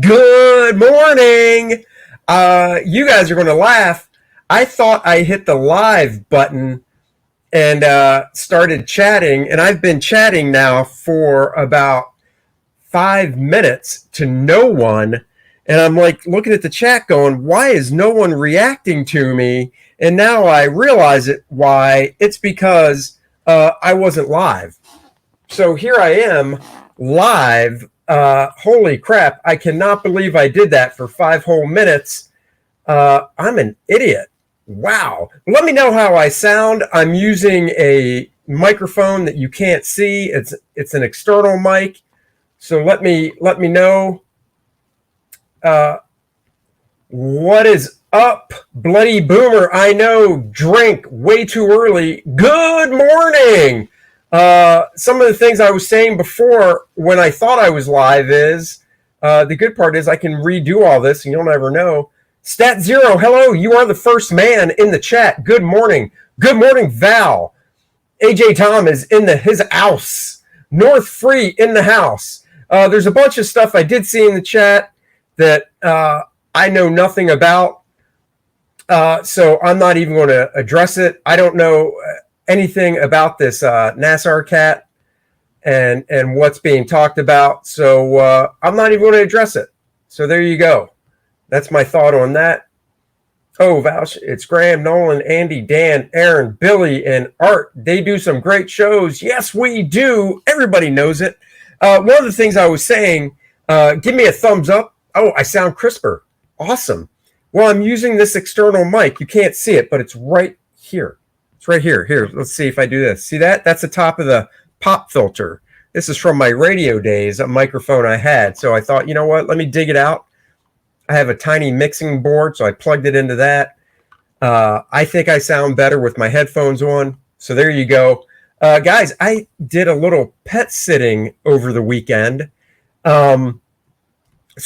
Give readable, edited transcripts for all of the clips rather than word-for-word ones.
Good morning. You guys are going to laugh. I thought I hit the live button and started chatting, and I've been chatting now for about 5 minutes to no one. And I'm like looking at the chat going, why is no one reacting to me? And now I realize why. It's because I wasn't live. So here I am live. Holy crap. I cannot believe I did that for 5 whole minutes. I'm an idiot. Wow. Let me know how I sound. I'm using a microphone that you can't see. It's an external mic. So let me know what is up, bloody boomer. I know, drink way too early. Good morning. Some of the things I was saying before when I thought I was live is the good part is I can redo all this and you'll never know. Stat Zero, hello, you are the first man in the chat. Good morning. Good morning, Val. AJ Tom is in his house. North Free in the house. There's a bunch of stuff I did see in the chat that I know nothing about. So I'm not even going to address it. I don't know anything about this Nassar cat and what's being talked about. So I'm not even going to address it. So there you go. That's my thought on that. Oh, Vouch, it's Graham, Nolan, Andy, Dan, Aaron, Billy, and Art. They do some great shows. Yes, we do. Everybody knows it. One of the things I was saying, give me a thumbs up. Oh, I sound crisper. Awesome. Well, I'm using this external mic. You can't see it, but it's right here. It's right here. Here, let's see if I do this. See that? That's the top of the pop filter. This is from my radio days, a microphone I had. So I thought, you know what? Let me dig it out. I have a tiny mixing board, so I plugged it into that. I think I sound better with my headphones on. So there you go. Guys, I did a little pet sitting over the weekend. So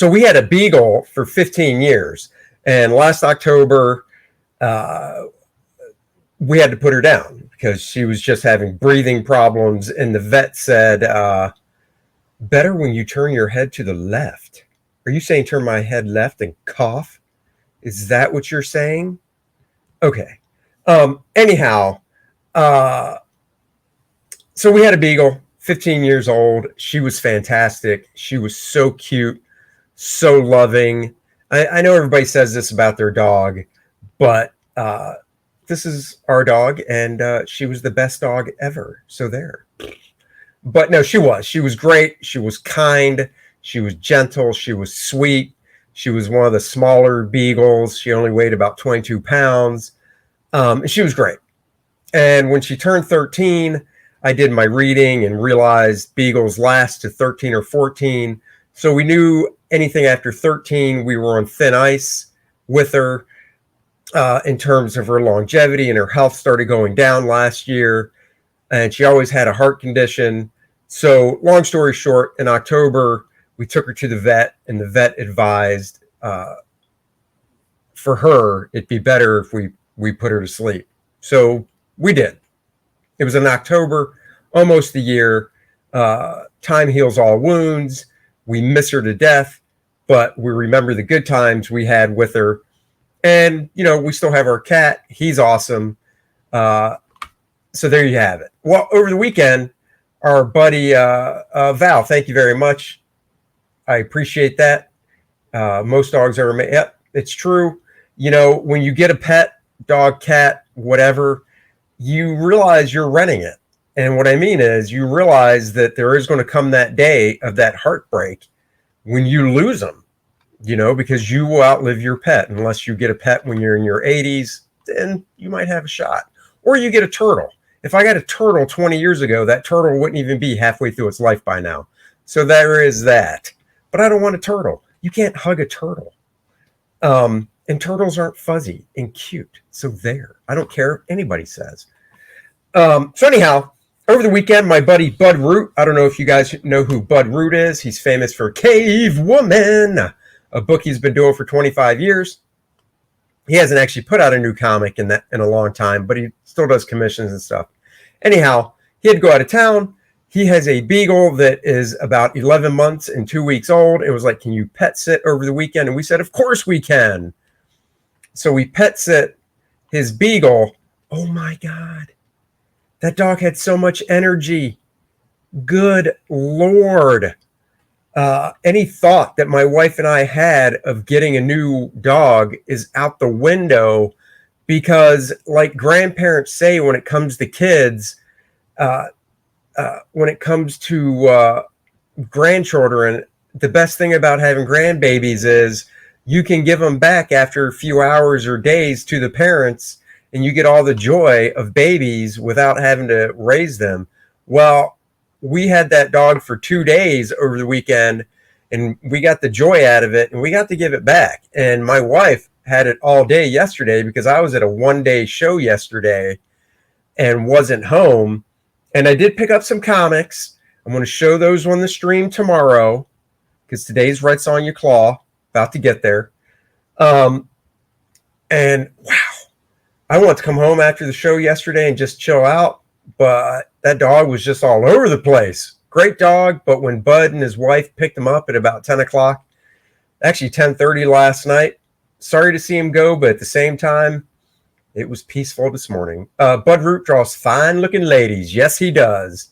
we had a beagle for 15 years. And last October, we had to put her down because she was just having breathing problems. And the vet said, better when you turn your head to the left. Are you saying turn my head left and cough? Is that what you're saying? Okay. Anyhow, so we had a beagle, 15 years old. She was fantastic. She was so cute, so loving. I know everybody says this about their dog, but this is our dog, and she was the best dog ever. So there. But no, she was great. She was kind. She was gentle. She was sweet. She was one of the smaller beagles. She only weighed about 22 pounds. And she was great. And when she turned 13, I did my reading and realized beagles last to 13 or 14. So we knew anything after 13, we were on thin ice with her in terms of her longevity, and her health started going down last year. And she always had a heart condition. So long story short, in October, we took her to the vet, and the vet advised for her, it'd be better if we put her to sleep. So we did. It was in October, almost a year. Time heals all wounds. We miss her to death, but we remember the good times we had with her. And, you know, we still have our cat. He's awesome. So there you have it. Well, over the weekend, our buddy Val, thank you very much. I appreciate that. Most dogs are made. Yep, it's true. You know, when you get a pet, dog, cat, whatever, you realize you're renting it. And what I mean is you realize that there is going to come that day of that heartbreak when you lose them, you know, because you will outlive your pet. Unless you get a pet when you're in your 80s, then you might have a shot. Or you get a turtle. If I got a turtle 20 years ago, that turtle wouldn't even be halfway through its life by now. So there is that. But I don't want a turtle. You can't hug a turtle. And turtles aren't fuzzy and cute. So there. I don't care if anybody says. So anyhow, over the weekend, my buddy Bud Root, I don't know if you guys know who Bud Root is. He's famous for Cave Woman, a book he's been doing for 25 years. He hasn't actually put out a new comic in a long time, but he still does commissions and stuff. Anyhow, he had to go out of town. He has a beagle that is about 11 months and 2 weeks old. It was like, can you pet sit over the weekend? And we said, of course we can. So we pet sit his beagle. Oh my God. That dog had so much energy. Good Lord. Any thought that my wife and I had of getting a new dog is out the window, because like grandparents say, when it comes to kids, when it comes to grandchildren, the best thing about having grandbabies is you can give them back after a few hours or days to the parents, and you get all the joy of babies without having to raise them. Well, we had that dog for 2 days over the weekend, and we got the joy out of it, and we got to give it back. And my wife had it all day yesterday because I was at a 1-day show yesterday and wasn't home. And I did pick up some comics. I'm going to show those on the stream tomorrow, because today's Red Sonja Claw, about to get there. And wow, I wanted to come home after the show yesterday and just chill out, but that dog was just all over the place. Great dog, but when Bud and his wife picked him up at about 10 o'clock, actually 10:30 last night, sorry to see him go, but at the same time, it was peaceful this morning. Bud Root draws fine-looking ladies. Yes, he does.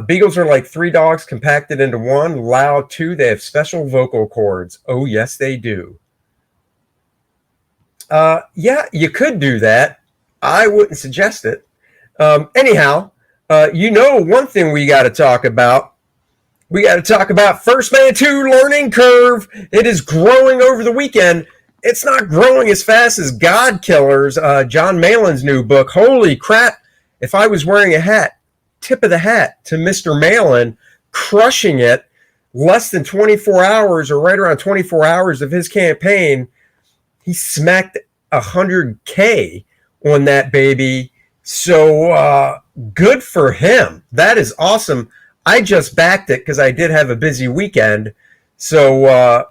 Beagles are like 3 dogs compacted into one. Loud, too. They have special vocal cords. Oh, yes, they do. Yeah, you could do that. I wouldn't suggest it. Anyhow, one thing we got to talk about. We got to talk about First Man 2 learning curve. It is growing over the weekend. It's not growing as fast as God Killers, John Malin's new book. Holy crap. If I was wearing a hat, tip of the hat to Mr. Malin, crushing it. Less than 24 hours, or right around 24 hours of his campaign, he smacked 100K on that baby. So good for him. That is awesome. I just backed it because I did have a busy weekend. So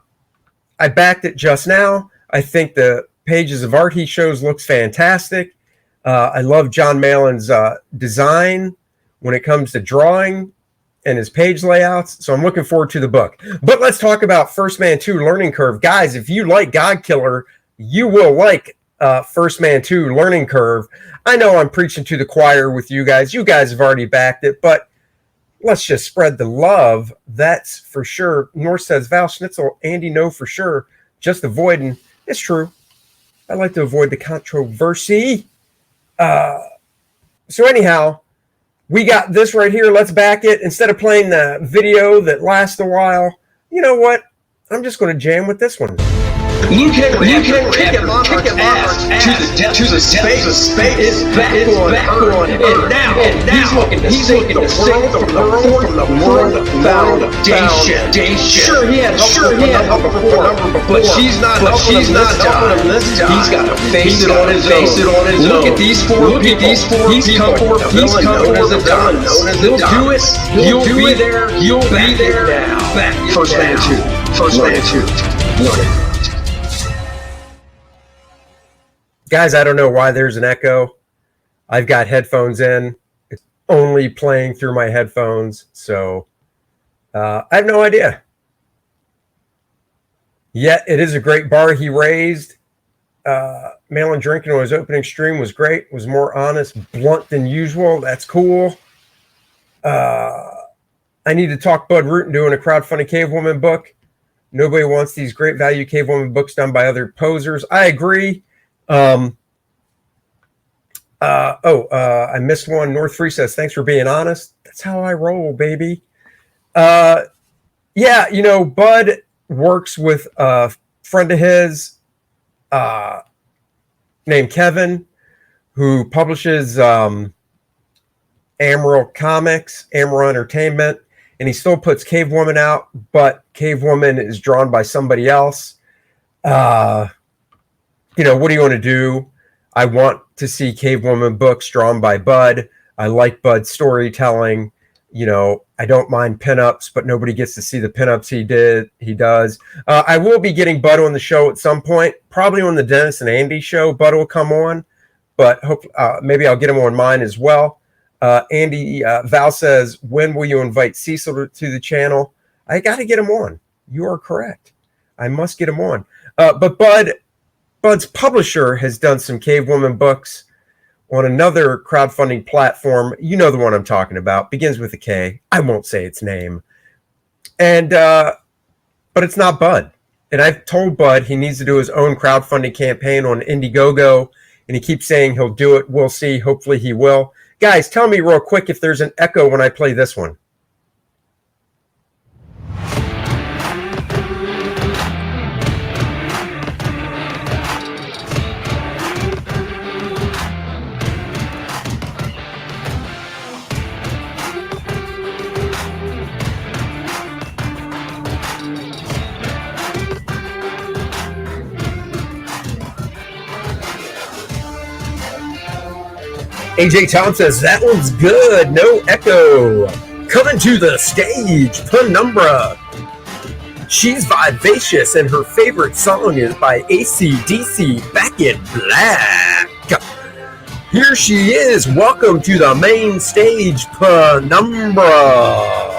I backed it just now. I think the pages of art he shows looks fantastic. I love John Malin's design when it comes to drawing and his page layouts. So I'm looking forward to the book. But let's talk about First Man 2 Learning Curve. Guys, if you like God Killer, you will like First Man 2 Learning Curve. I know I'm preaching to the choir with you guys. You guys have already backed it, but let's just spread the love. That's for sure. North says, Val Schnitzel, Andy, no for sure. Just avoiding. It's true. I like to avoid the controversy. So anyhow, we got this right here. Let's back it. Instead of playing the video that lasts a while, you know what? I'm just going to jam with this one. Luke Henry, kick him off ass to the space is back on, and now he's looking to save the world foundation. Sure, he had help before, but she's not helping him this time. He's got to face it on his own. Look at these four people. He's come for as a done. He'll do it. You'll be there. You'll be there now. First Man 2. Guys, I don't know why there's an echo. I've got headphones in. It's only playing through my headphones, so I have no idea. Yet it is a great bar he raised. Malin drinking on his opening stream was great. Was more honest, blunt than usual. That's cool. I need to talk Bud Root and doing a crowdfunding Cavewoman book. Nobody wants these great value Cavewoman books done by other posers. I agree. I missed one. North Free says, thanks for being honest. That's how I roll, baby. Bud works with a friend of his named Kevin, who publishes Amaral Comics, Amaral Entertainment, and he still puts Cavewoman out, but Cavewoman is drawn by somebody else. What do you want to do? I want to see Cavewoman books drawn by Bud. I like Bud's storytelling. I don't mind pinups, but nobody gets to see the pinups he does. I will be getting Bud on the show at some point, probably on the Dennis and Andy show. Bud will come on, but maybe I'll get him on mine as well. Val says, when will you invite Cecil to the channel? I got to get him on. You are correct. I must get him on. But Bud's publisher has done some Cavewoman books on another crowdfunding platform. You know the one I'm talking about. Begins with a K. I won't say its name. And but it's not Bud. And I've told Bud he needs to do his own crowdfunding campaign on Indiegogo, and he keeps saying he'll do it. We'll see. Hopefully he will. Guys, tell me real quick if there's an echo when I play this one. AJ Tom says, that one's good. No echo. Coming to the stage, Penumbra. She's vivacious, and her favorite song is by AC/DC, Back in Black. Here she is. Welcome to the main stage, Penumbra.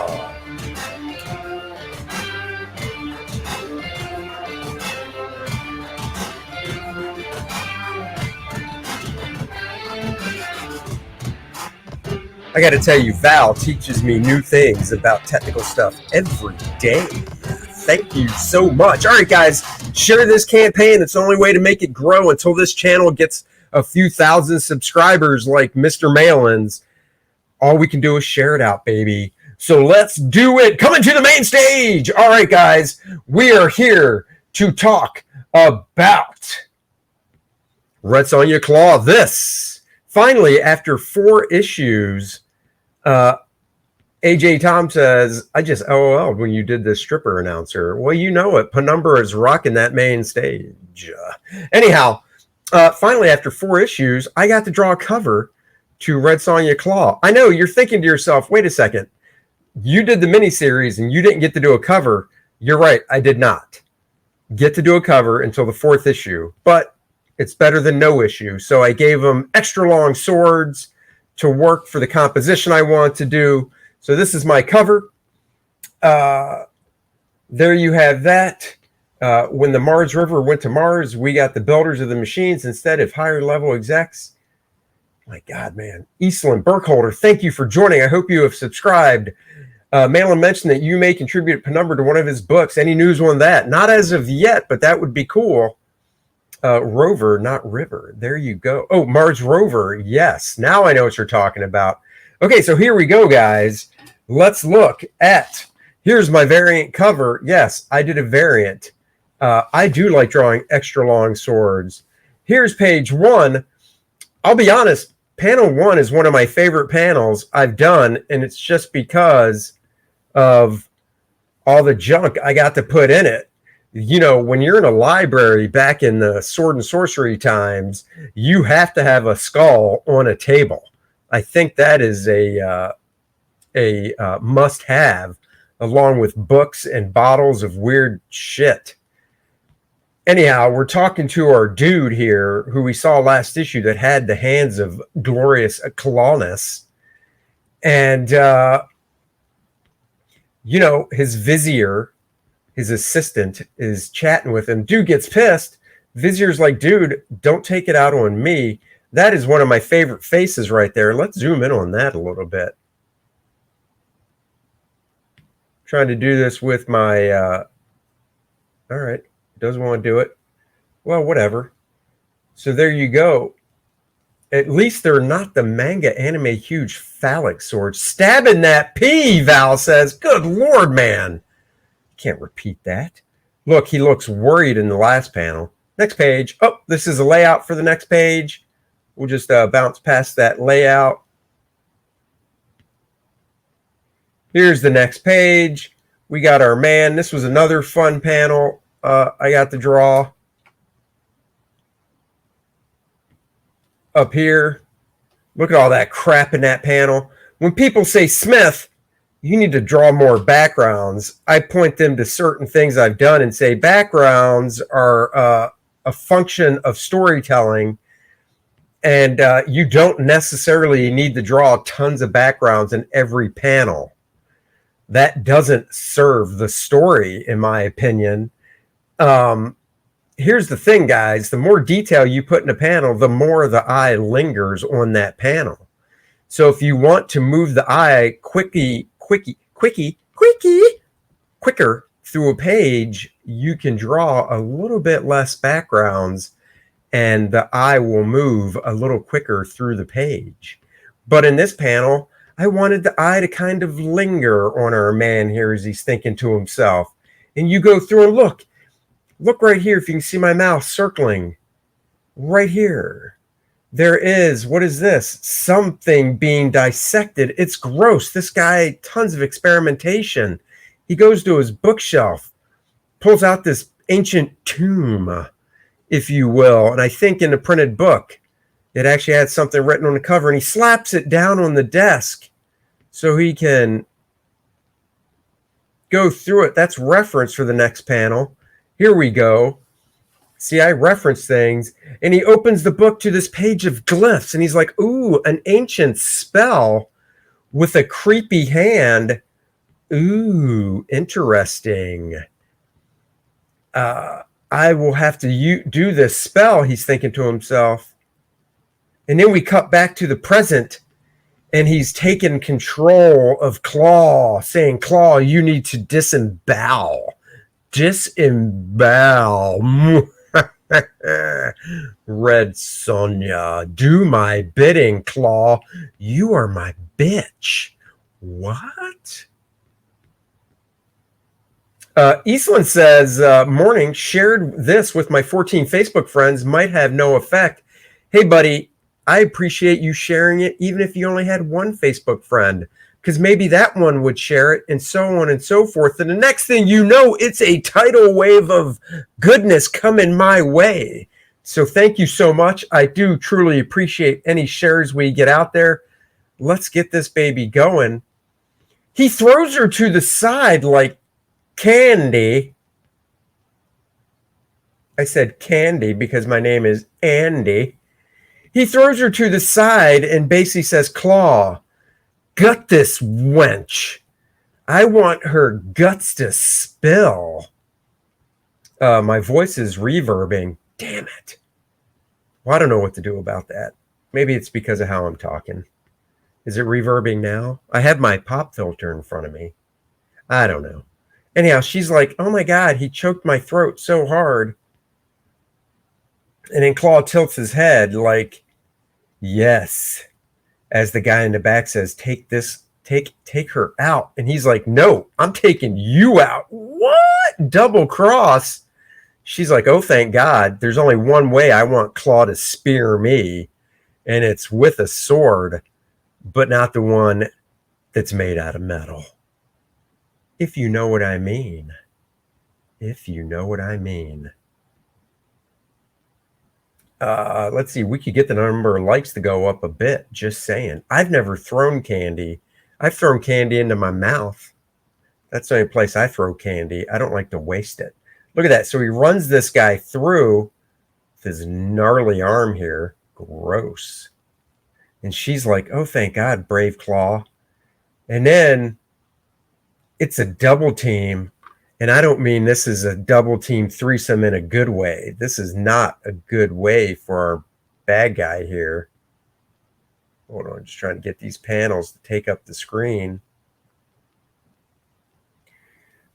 I got to tell you, Val teaches me new things about technical stuff every day. Thank you so much. All right, guys, share this campaign. It's the only way to make it grow until this channel gets a few thousand subscribers like Mr. Malin's. All we can do is share it out, baby. So let's do it. Coming to the main stage. All right, guys, we are here to talk about Red Sonja Claw. This, finally, after 4 issues, AJ Tom says, I just LOL when you did this stripper announcer. Well, you know it. Penumbra is rocking that main stage. Anyhow, finally, after 4 issues, I got to draw a cover to Red Sonja Claw. I know you're thinking to yourself, wait a second. You did the miniseries and you didn't get to do a cover. You're right. I did not get to do a cover until the 4th issue, but it's better than no issue. So I gave them extra long swords to work for the composition I want to do. So this is my cover. There you have that. When the Mars River went to Mars, we got the builders of the machines instead of higher level execs. My God, man. Eastland Burkholder, thank you for joining. I hope you have subscribed. Malin mentioned that you may contribute Penumbra to one of his books. Any news on that? Not as of yet, but that would be cool. Rover, not River. There you go. Oh, Mars Rover. Yes. Now I know what you're talking about. Okay, so here we go, guys. Let's look at, here's my variant cover. Yes, I did a variant. I do like drawing extra long swords. Here's page 1. I'll be honest, panel 1 is one of my favorite panels I've done, and it's just because of all the junk I got to put in it. You know, when you're in a library back in the sword and sorcery times, you have to have a skull on a table. I think that is a must-have, along with books and bottles of weird shit. Anyhow, we're talking to our dude here, who we saw last issue, that had the hands of glorious Clawness. And, you know, his vizier, his assistant, is chatting with him. Dude gets pissed. Vizier's like, dude, don't take it out on me. That is one of my favorite faces right there. Let's zoom in on that a little bit. Trying to do this with my, all right, doesn't want to do it. Well, whatever. So there you go. At least they're not the manga anime huge phallic swords. Stabbing that P, Val says. Good Lord, man. Can't repeat that. Look, he looks worried in the last panel. Next page. Oh, this is a layout for the next page. We'll just bounce past that layout. Here's the next page. We got our man. This was another fun panel I got to draw. Up here. Look at all that crap in that panel. When people say, Smith, you need to draw more backgrounds, I point them to certain things I've done and say backgrounds are a function of storytelling. And you don't necessarily need to draw tons of backgrounds in every panel. That doesn't serve the story, in my opinion. Here's the thing, guys. The more detail you put in a panel, the more the eye lingers on that panel. So if you want to move the eye quicker through a page, you can draw a little bit less backgrounds and the eye will move a little quicker through the page. But in this panel, I wanted the eye to kind of linger on our man here as he's thinking to himself. And you go through and look right here, if you can see my mouse circling right here. There is, what is this? Something being dissected. It's gross. This guy, tons of experimentation. He goes to his bookshelf, pulls out this ancient tomb, if you will. And I think in the printed book, it actually had something written on the cover, and he slaps it down on the desk so he can go through it. That's reference for the next panel. Here we go. See, I reference things. And he opens the book to this page of glyphs, and he's like, ooh, an ancient spell with a creepy hand. Ooh, interesting. I will have to do this spell, he's thinking to himself. And then we cut back to the present, and he's taken control of Claw, saying, Claw, you need to disembowel. Disembowel. Red Sonja, do my bidding, Claw. You are my bitch. What? Eastland says, morning, shared this with my 14 Facebook friends, might have no effect. Hey, buddy, I appreciate you sharing it, even if you only had one Facebook friend, because maybe that one would share it, and so on and so forth. And the next thing you know, it's a tidal wave of goodness coming my way. So thank you so much. I do truly appreciate any shares we get out there. Let's get this baby going. He throws her to the side like candy. I said candy because my name is Andy. He throws her to the side and basically says, Claw, gut this wench. I want her guts to spill. My voice is reverbing. Damn it. Well, I don't know what to do about that. Maybe it's because of how I'm talking. Is it reverbing now? I have my pop filter in front of me. I don't know. Anyhow, she's like, oh my God, he choked my throat so hard. And then Claw tilts his head like, yes. As the guy in the back says, take her out. And he's like, no, I'm taking you out. What? Double cross. She's like, oh, thank God. There's only one way I want Claw to spear me. And it's with a sword, but not the one that's made out of metal. If you know what I mean. If you know what I mean. Let's see. We could get the number of likes to go up a bit. Just saying. I've never thrown candy. I've thrown candy into my mouth. That's the only place I throw candy. I don't like to waste it. Look at that. So he runs this guy through with his gnarly arm here. Gross. And she's like, oh, thank God, brave Claw. And then it's a double team. And I don't mean this is a double team threesome in a good way. This is not a good way for our bad guy here. Hold on, just trying to get these panels to take up the screen.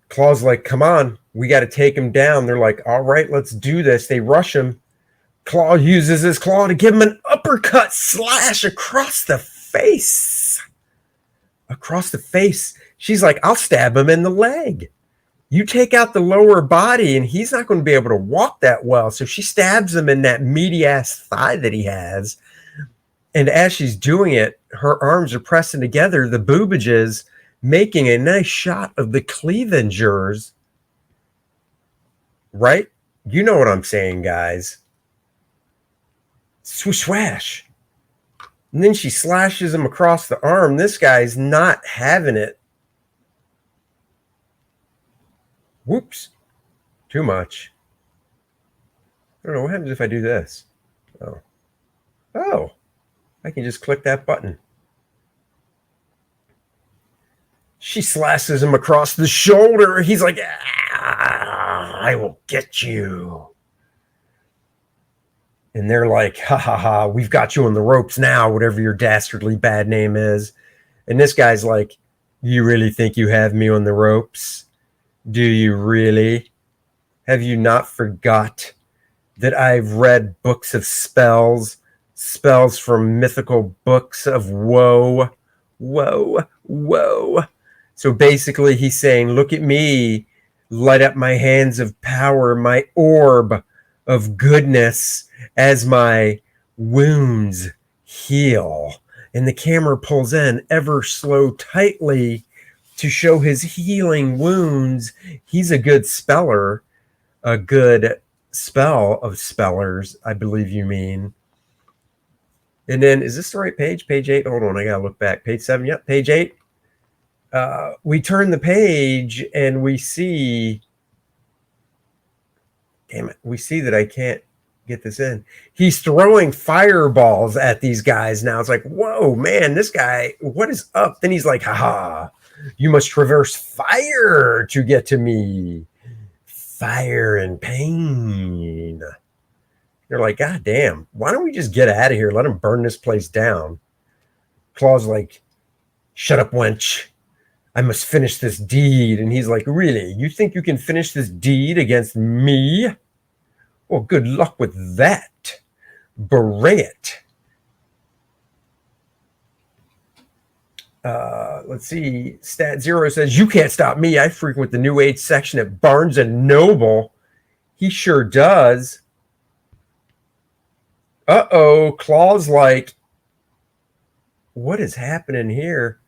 Claw's like, come on, we got to take him down. They're like, all right, let's do this. They rush him. Claw uses his claw to give him an uppercut slash across the face. Across the face. She's like, I'll stab him in the leg. You take out the lower body and he's not going to be able to walk that well. So she stabs him in that meaty ass thigh that he has. And as she's doing it, her arms are pressing together, the boobages, making a nice shot of the cleavagers. Right? You know what I'm saying, guys. Swoosh swash. And then she slashes him across the arm. This guy's not having it. Whoops. Too much. I don't know. What happens if I do this? Oh. Oh, I can just click that button. She slashes him across the shoulder. He's like, I will get you. And they're like, ha ha ha, we've got you on the ropes now, whatever your dastardly bad name is. And this guy's like, you really think you have me on the ropes? Do you really? Have you not forgot that I've read books of spells, spells from mythical books of woe, woe, woe? So basically he's saying, look at me, light up my hands of power, my orb of goodness as my wounds heal. And the camera pulls in ever slow tightly to show his healing wounds. He's a good speller, a good spell of spellers, I believe you mean. And then, is this the right page? Page 8? Hold on, I gotta look back. Page 7, yep, page 8. We turn the page and we see, damn it, we see that I can't get this in. He's throwing fireballs at these guys now. It's like, whoa, man, this guy, what is up? Then he's like, haha, you must traverse fire to get to me. Fire and pain. They're like, God damn, why don't we just get out of here? Let him burn this place down. Claw's like, shut up, wench. I must finish this deed. And he's like, really? You think you can finish this deed against me? Well, good luck with that. Bring it. Let's see. Stat Zero says, you can't stop me. I frequent the New Age section at Barnes and Noble. He sure does. Uh-oh. Claw's like, what is happening here?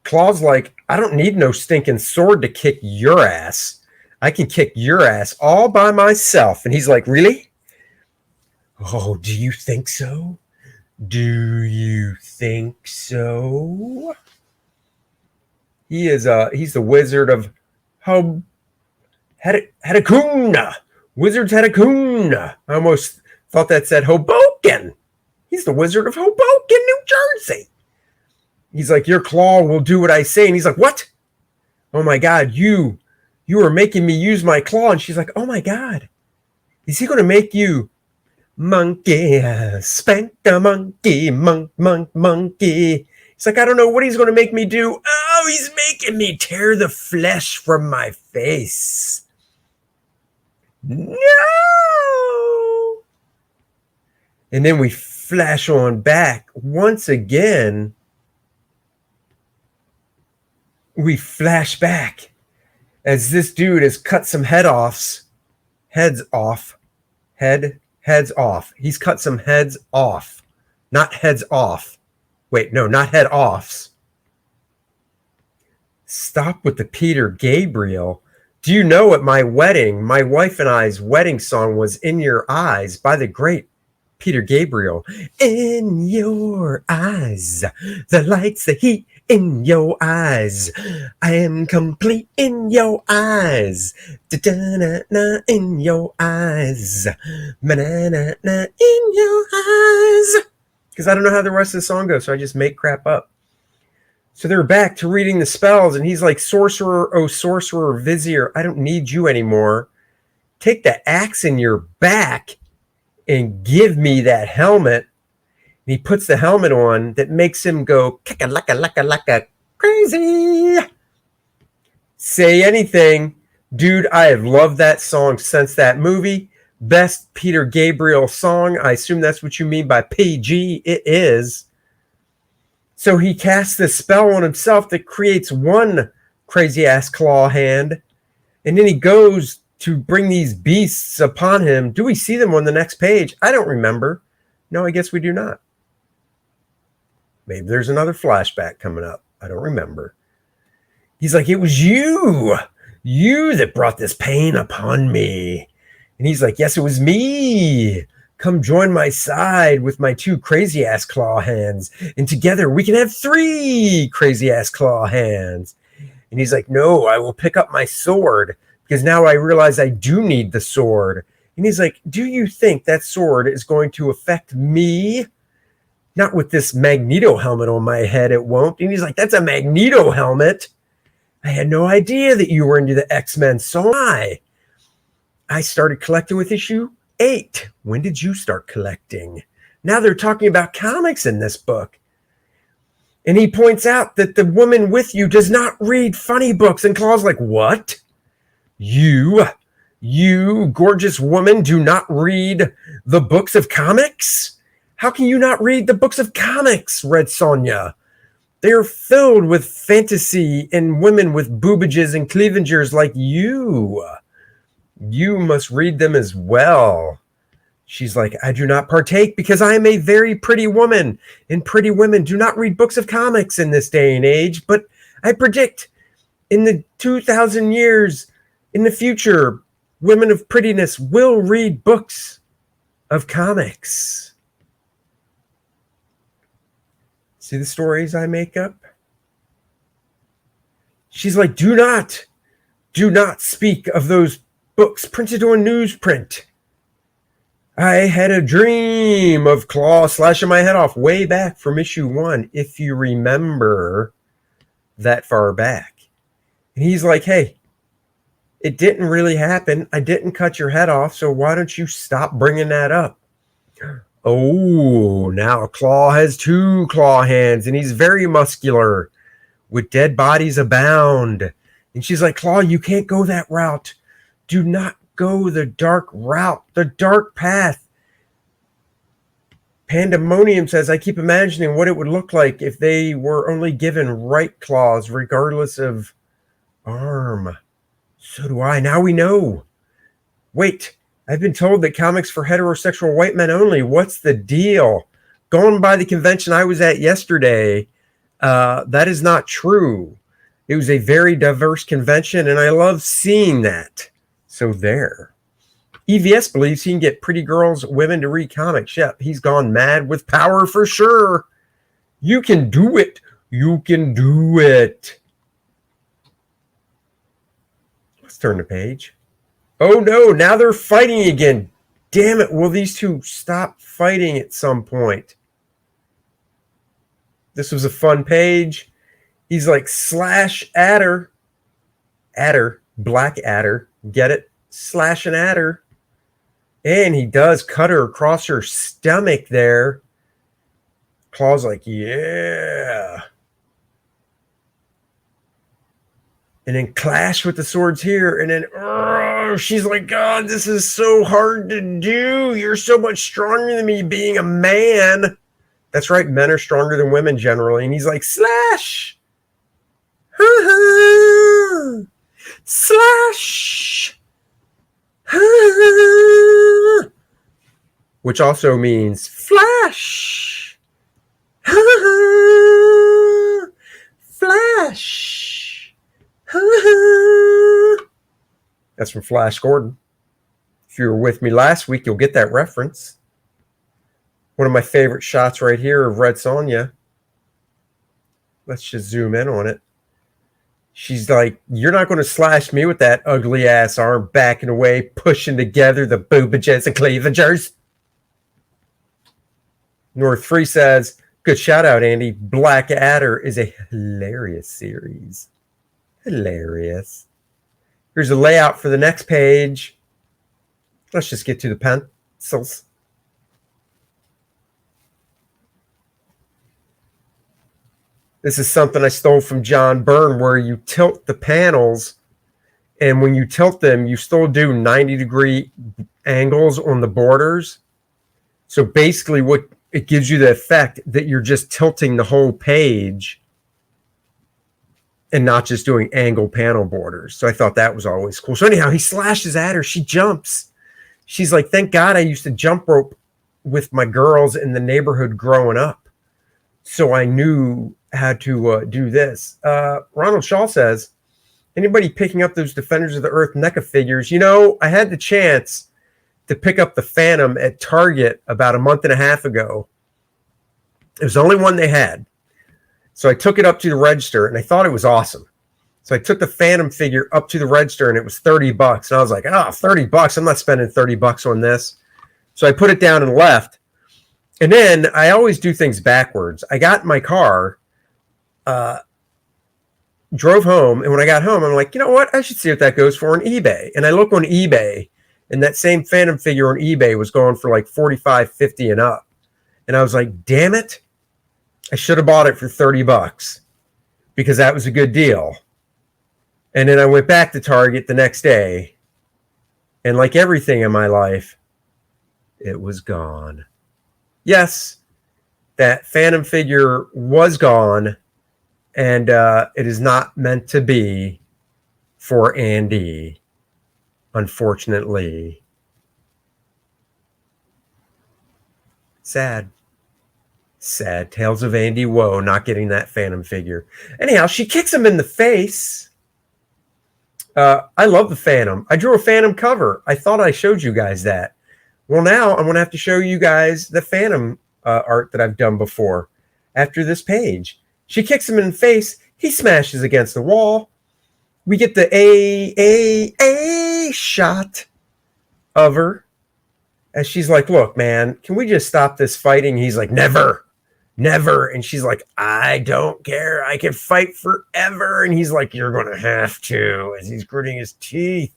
Claw's like, I don't need no stinking sword to kick your ass. I can kick your ass all by myself. And he's like, really? Oh, do you think so? Do you think so? He's the wizard of Hadakuna. Wizard's Hadakuna. I almost thought that said Hoboken. He's the wizard of Hoboken, New Jersey. He's like, your claw will do what I say. And he's like, what? Oh my God, you are making me use my claw. And she's like, oh my God, is he going to make you monkey, spank the monkey, monkey. He's like, I don't know what he's going to make me do. Oh, he's making me tear the flesh from my face. No. And then we flash on back once again. We flash back as this dude has cut some heads off. He's cut some heads off, not heads off. Wait, no, not head offs. Stop with the Peter Gabriel. Do you know at my wedding, my wife and I's wedding song was In Your Eyes by the great Peter Gabriel. In your eyes, the lights, the heat in your eyes. I am complete in your eyes. Da-da-na-na in your eyes. Ma-na-na-na in your eyes. Because I don't know how the rest of the song goes, so I just make crap up. So they're back to reading the spells, and he's like, sorcerer, oh sorcerer, vizier, I don't need you anymore. Take the axe in your back and give me that helmet. And he puts the helmet on that makes him go laka crazy. Say anything. Dude, I have loved that song since that movie. Best Peter Gabriel song. I assume that's what you mean by PG. It is. So he casts this spell on himself that creates one crazy ass claw hand. And then he goes to bring these beasts upon him. Do we see them on the next page? I don't remember. No, I guess we do not. Maybe there's another flashback coming up. I don't remember. He's like, it was you that brought this pain upon me. And he's like, yes, it was me. Come join my side with my two crazy ass claw hands. And together we can have 3 crazy ass claw hands. And he's like, no, I will pick up my sword because now I realize I do need the sword. And he's like, do you think that sword is going to affect me? Not with this Magneto helmet on my head, it won't. And he's like, that's a Magneto helmet. I had no idea that you were into the X-Men. So I started collecting with issue 8. When did you start collecting? Now they're talking about comics in this book. And he points out that the woman with you does not read funny books. And Claw's like, what? You gorgeous woman, do not read the books of comics? How can you not read the books of comics, Red Sonja? They are filled with fantasy and women with boobages and cleavages like you. You must read them as well. She's like, I do not partake because I am a very pretty woman, and pretty women do not read books of comics in this day and age. But I predict in the 2,000 years in the future, women of prettiness will read books of comics. See the stories I make up? She's like, do not speak of those books printed on newsprint. I had a dream of Claw slashing my head off way back from issue 1, if you remember that far back. And he's like, hey, it didn't really happen. I didn't cut your head off, so why don't you stop bringing that up? Oh, now Claw has 2 claw hands, and he's very muscular, with dead bodies abound. And she's like, Claw, you can't go that route. Do not go the dark route, the dark path. Pandemonium says, I keep imagining what it would look like if they were only given right claws, regardless of arm. So do I. Now we know. Wait, I've been told that comics for heterosexual white men only. What's the deal? Going by the convention I was at yesterday, that is not true. It was a very diverse convention, and I love seeing that. So there. EVS believes he can get pretty girls, women to read comics. Yep, he's gone mad with power for sure. You can do it. You can do it. Let's turn the page. Oh no, now they're fighting again. Damn it, will these two stop fighting at some point? This was a fun page. He's like, slash Adder. Adder, Black Adder. Get it? Slash an adder. And he does cut her across her stomach there. Claw's like, yeah. And then clash with the swords here. And then she's like, God, this is so hard to do. You're so much stronger than me being a man. That's right. Men are stronger than women generally. And he's like, slash. Slash. Which also means flash. Flash. That's from Flash Gordon. If you were with me last week, you'll get that reference. One of my favorite shots right here of Red Sonja. Let's just zoom in on it. She's like, you're not going to slash me with that ugly ass arm, backing away, pushing together the boobages and cleavages. North 3 says, good shout out, Andy. Black Adder is a hilarious series. Hilarious. Here's a layout for the next page. Let's just get to the pencils. This is something I stole from John Byrne, where you tilt the panels, and when you tilt them, you still do 90-degree angles on the borders. So basically what it gives you the effect that you're just tilting the whole page and not just doing angle panel borders. So I thought that was always cool. So anyhow, he slashes at her. She jumps. She's like, thank God I used to jump rope with my girls in the neighborhood growing up. So I knew how to do this. Ronald Shaw says, anybody picking up those Defenders of the Earth NECA figures? You know, I had the chance to pick up the Phantom at Target about a month and a half ago. It was the only one they had. So I took it up to the register, and I thought it was awesome. So I took the Phantom figure up to the register and it was $30. And I was like, $30. I'm not spending $30 on this. So I put it down and left. And then I always do things backwards. I got in my car, drove home. And when I got home, I'm like, you know what? I should see what that goes for on eBay. And I look on eBay, and that same Phantom figure on eBay was going for like $45, $50 and up. And I was like, damn it. I should have bought it for $30 because that was a good deal. And then I went back to Target the next day. And like everything in my life, it was gone. Yes, that Phantom figure was gone. And it is not meant to be for Andy, unfortunately. Sad. Sad. Tales of Andy Woe not getting that Phantom figure. Anyhow, she kicks him in the face. I love the Phantom. I drew a Phantom cover. I thought I showed you guys that. Well, now I'm going to have to show you guys the Phantom art that I've done before after this page. She kicks him in the face. He smashes against the wall. We get the A shot of her as she's like, look, man, can we just stop this fighting? He's like, never. And she's like, I don't care. I can fight forever. And he's like, you're going to have to, as he's gritting his teeth.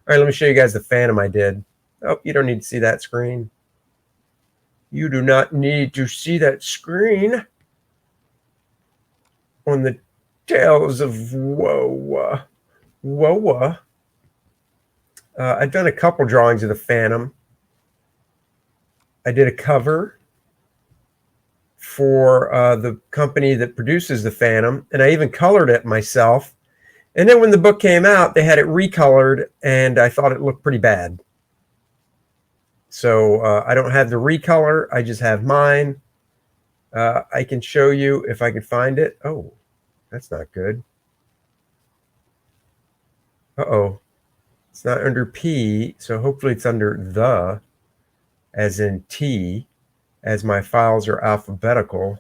All right, let me show you guys the Phantom I did. Oh, you don't need to see that screen. You do not need to see that screen. On the Tales of Woe. I've done a couple drawings of the Phantom. I did a cover for the company that produces the Phantom, and I even colored it myself. And then when the book came out, they had it recolored, and I thought it looked pretty bad. So I don't have the recolor. I just have mine. I can show you if I can find it. Oh, that's not good. Uh-oh. It's not under P, so hopefully it's under the, as in T, as my files are alphabetical.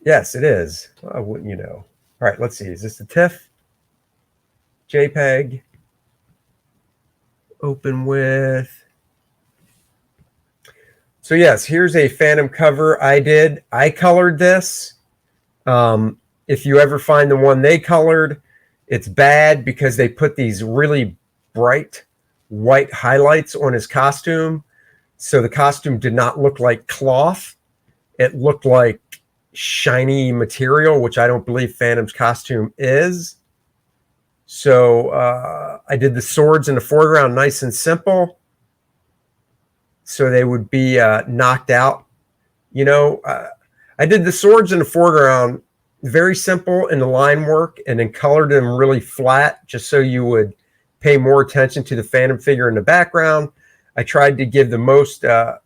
Yes, it is. Well, wouldn't you know? All right, let's see. Is this the TIFF? JPEG. Open with. So yes, here's a Phantom cover I did. I colored this. If you ever find the one they colored, it's bad because they put these really bright white highlights on his costume. So the costume did not look like cloth. It looked like shiny material, which I don't believe Phantom's costume is. So I did the swords in the foreground nice and simple. So they would be knocked out. You know, I did the swords in the foreground very simple in the line work and then colored them really flat just so you would pay more attention to the Phantom figure in the background. I tried to give the most the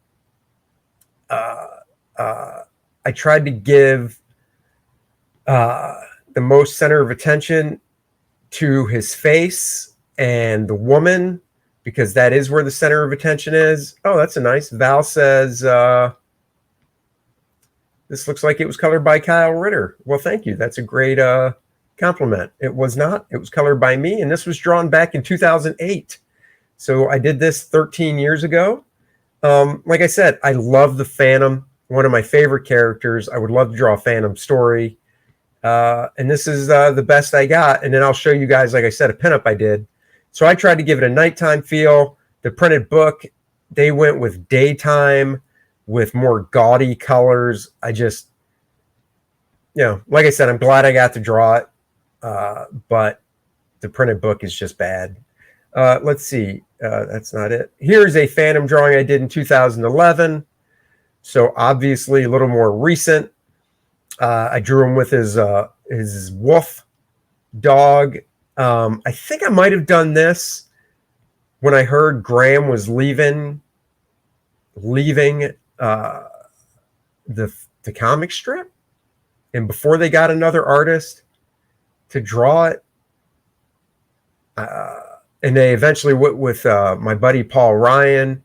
most center of attention to his face and the woman, because that is where the center of attention is. Oh, that's a nice. Val says, this looks like it was colored by Kyle Ritter. Well, thank you. That's a great compliment. It was not. It was colored by me, and this was drawn back in 2008. So I did this 13 years ago. Like I said, I love the Phantom. One of my favorite characters. I would love to draw a Phantom story. And this is the best I got. And then I'll show you guys, like I said, a pinup I did. So I tried to give it a nighttime feel. The printed book, they went with daytime with more gaudy colors. I just, you know, like I said, I'm glad I got to draw it. But the printed book is just bad. Let's see. That's not it. Here's a Phantom drawing I did in 2011. So obviously a little more recent. I drew him with his wolf dog. I think I might have done this when I heard Graham was leaving the comic strip, and before they got another artist to draw it. And they eventually went with my buddy Paul Ryan.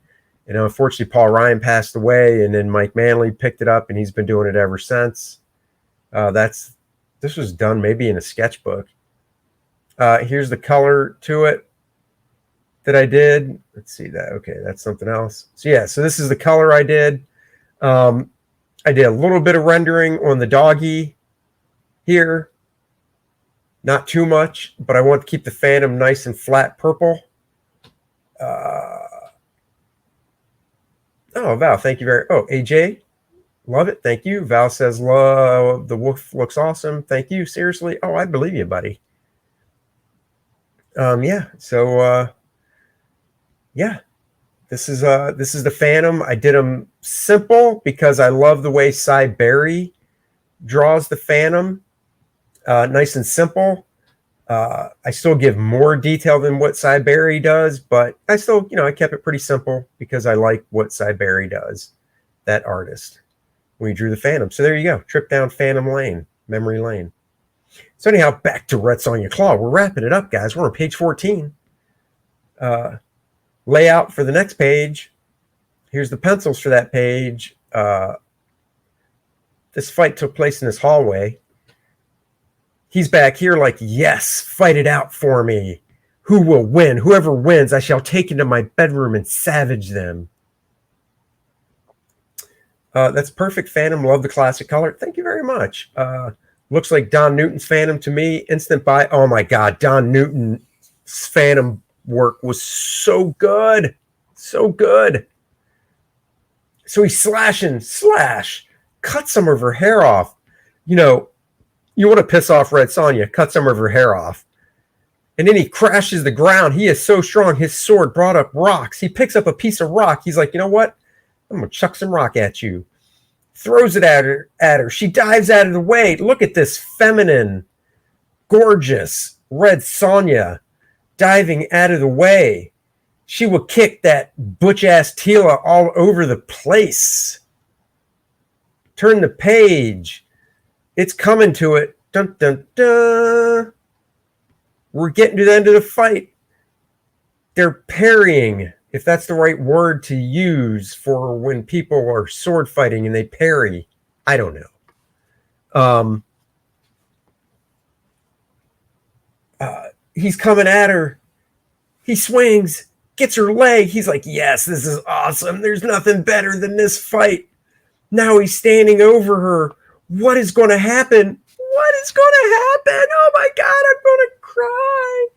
And unfortunately, Paul Ryan passed away, and then Mike Manley picked it up, and he's been doing it ever since. This was done maybe in a sketchbook. Here's the color to it that I did. Let's see that. Okay, that's something else. So yeah, so this is the color I did. I did a little bit of rendering on the doggy here. Not too much, but I want to keep the Phantom nice and flat purple. Oh, Val, thank you very. Oh, AJ, love it. Thank you. Val says, love the wolf looks awesome. Thank you. Seriously. Oh, I believe you, buddy. Yeah. So, yeah, this is the Phantom. I did them simple because I love the way Cy Berry draws the Phantom. Nice and simple. I still give more detail than what Cy Berry does, but I still, I kept it pretty simple because I like what Cy Berry does, that artist, when he drew the Phantom. So there you go. Trip down Phantom Lane, memory lane. So anyhow, back to Red Sonja Claw. We're wrapping it up, guys. We're on page 14. Layout for the next page. Here's the pencils for that page. This fight took place in this hallway. He's back here like, yes, fight it out for me. Who will win? Whoever wins, I shall take into my bedroom and savage them. That's perfect, Phantom. Love the classic color. Thank you very much. Looks like Don Newton's Phantom to me. Instant buy. Oh, my God. Don Newton's Phantom work was so good. So good. So he's slashing, cut some of her hair off. You want to piss off Red Sonja, cut some of her hair off. And then he crashes the ground. He is so strong. His sword brought up rocks. He picks up a piece of rock. He's like, you know what? I'm going to chuck some rock at you. Throws it at her. She dives out of the way. Look at this feminine, gorgeous Red Sonja diving out of the way. She will kick that butch-ass Tila all over the place. Turn the page. It's coming to it. Dun, dun, dun. We're getting to the end of the fight. They're parrying, if that's the right word to use for when people are sword fighting and they parry. I don't know. He's coming at her. He swings, gets her leg. He's like, yes, this is awesome. There's nothing better than this fight. Now he's standing over her. What is going to happen? What is going to happen? Oh my God, I'm going to cry.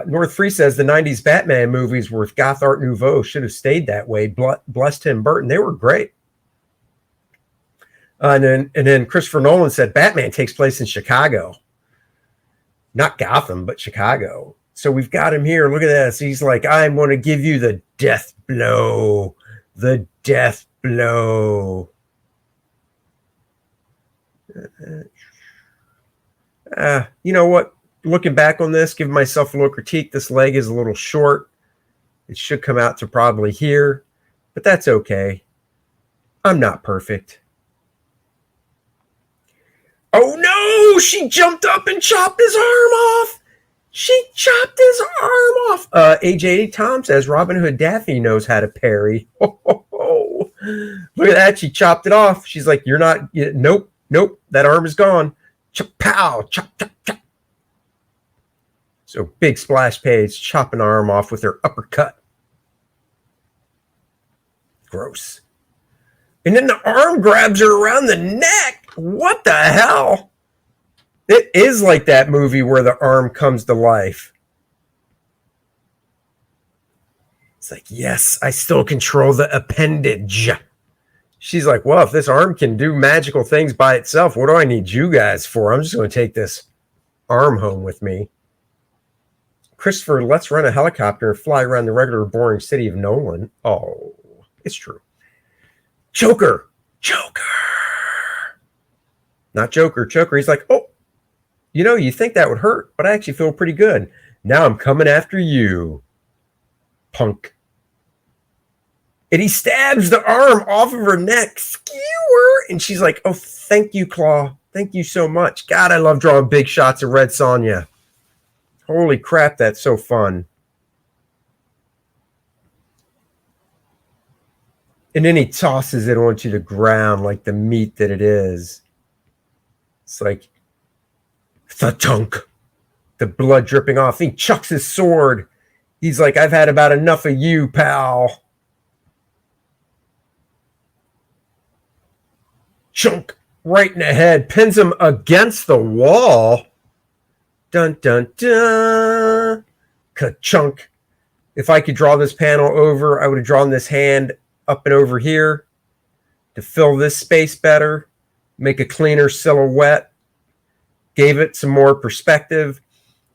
North Free says the 90s Batman movies were goth art nouveau. Should have stayed that way. Bless Tim Burton. They were great. And then Christopher Nolan said Batman takes place in Chicago. Not Gotham, but Chicago. So we've got him here. Look at this. He's like, I'm going to give you the death blow. The death blow. You know what? Looking back on this, giving myself a little critique, this leg is a little short. It should come out to probably here, but that's okay. I'm not perfect. Oh no! She jumped up and chopped his arm off. She chopped his arm off. AJ Tom says Robin Hood Daphne knows how to parry. Oh. Look at that. She chopped it off. She's like, you're not. Nope. That arm is gone. Pow. Chop, chop, chop. So big splash page, chopping an arm off with her uppercut. Gross. And then the arm grabs her around the neck. What the hell? It is like that movie where the arm comes to life. It's like, yes, I still control the appendage. She's like, well, if this arm can do magical things by itself, what do I need you guys for? I'm just going to take this arm home with me. Christopher, let's rent a helicopter and fly around the regular boring city of Nolan. Oh, it's true. Joker. Not Joker. He's like, oh, you think that would hurt, but I actually feel pretty good. Now I'm coming after you, punk. And he stabs the arm off of her neck. Skewer. And she's like, oh, thank you, Claw. Thank you so much. God, I love drawing big shots of Red Sonja. Holy crap, that's so fun. And then he tosses it onto the ground like the meat that it is. It's like, thunk, the blood dripping off. He chucks his sword. He's like, I've had about enough of you, pal. Chunk, right in the head, pins him against the wall. Dun, dun, dun. Ka-chunk. If I could draw this panel over, I would have drawn this hand up and over here to fill this space better, make a cleaner silhouette, gave it some more perspective.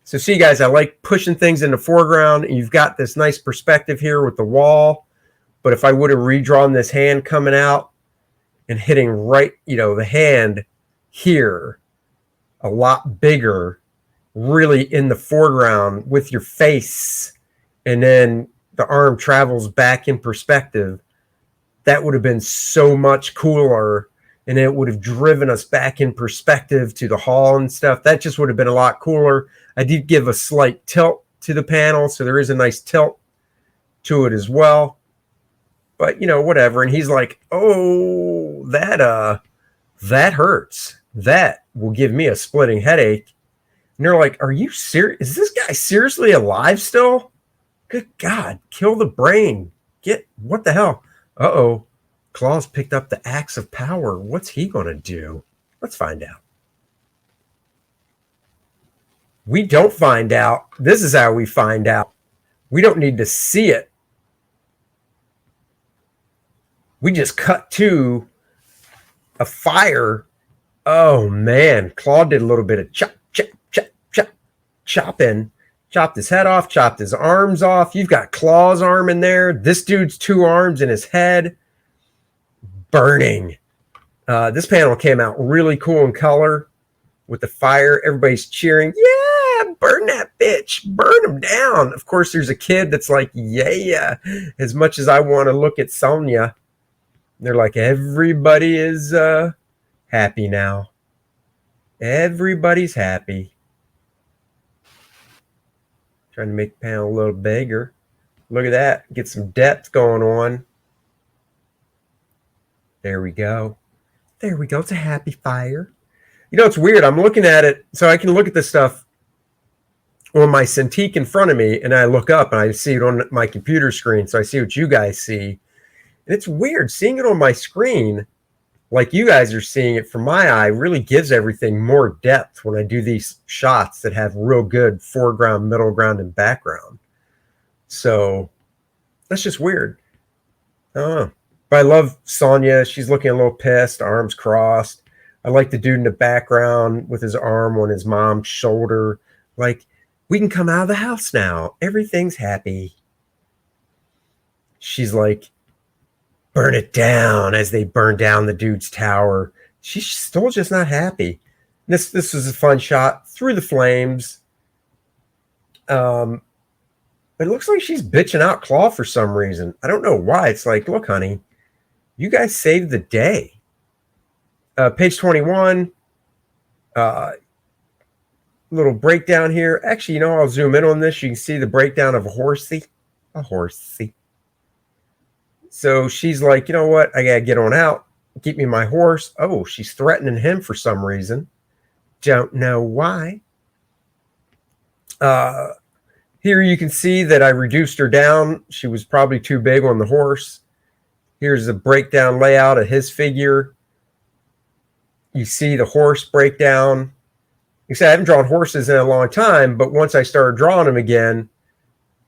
So see, guys, I like pushing things in the foreground, and you've got this nice perspective here with the wall. But if I would have redrawn this hand coming out and hitting right, the hand here, a lot bigger, really in the foreground with your face, and then the arm travels back in perspective, that would have been so much cooler, and it would have driven us back in perspective to the hall and stuff. That just would have been a lot cooler. I did give a slight tilt to the panel, so there is a nice tilt to it as well. But, whatever. And he's like, oh, that hurts. That will give me a splitting headache. And they're like, are you serious? Is this guy seriously alive still? Good God, kill the brain. What the hell? Uh-oh. Claw's picked up the axe of power. What's he going to do? Let's find out. We don't find out. This is how we find out. We don't need to see it. We just cut to a fire. Oh, man. Claw did a little bit of chopping. Chopped his head off, chopped his arms off. You've got Claw's arm in there. This dude's 2 arms in his head. Burning. This panel came out really cool in color with the fire. Everybody's cheering. Yeah, burn that bitch. Burn him down. Of course, there's a kid that's like, yeah. As much as I want to look at Sonja, they're like, everybody is happy now. Everybody's happy. Trying to make the panel a little bigger. Look at that. Get some depth going on. There we go. There we go. It's a happy fire. It's weird. I'm looking at it, so I can look at this stuff on my Cintiq in front of me, and I look up, and I see it on my computer screen, so I see what you guys see. And it's weird. Seeing it on my screen, like you guys are seeing it from my eye, really gives everything more depth when I do these shots that have real good foreground, middle ground, and background. So that's just weird. I don't know. But I love Sonja. She's looking a little pissed, arms crossed. I like the dude in the background with his arm on his mom's shoulder. Like, we can come out of the house now. Everything's happy. She's like, burn it down, as they burn down the dude's tower. She's still just not happy. This was a fun shot through the flames. But it looks like she's bitching out Claw for some reason. I don't know why. It's like, look, honey, you guys saved the day. Page 21. Little breakdown here. Actually, I'll zoom in on this. You can see the breakdown of a horsey. A horsey. So she's like, you know what? I got to get on out. Keep me my horse. Oh, she's threatening him for some reason. Don't know why. Here you can see that I reduced her down. She was probably too big on the horse. Here's the breakdown layout of his figure. You see the horse breakdown. Like I said, I haven't drawn horses in a long time, but once I started drawing them again,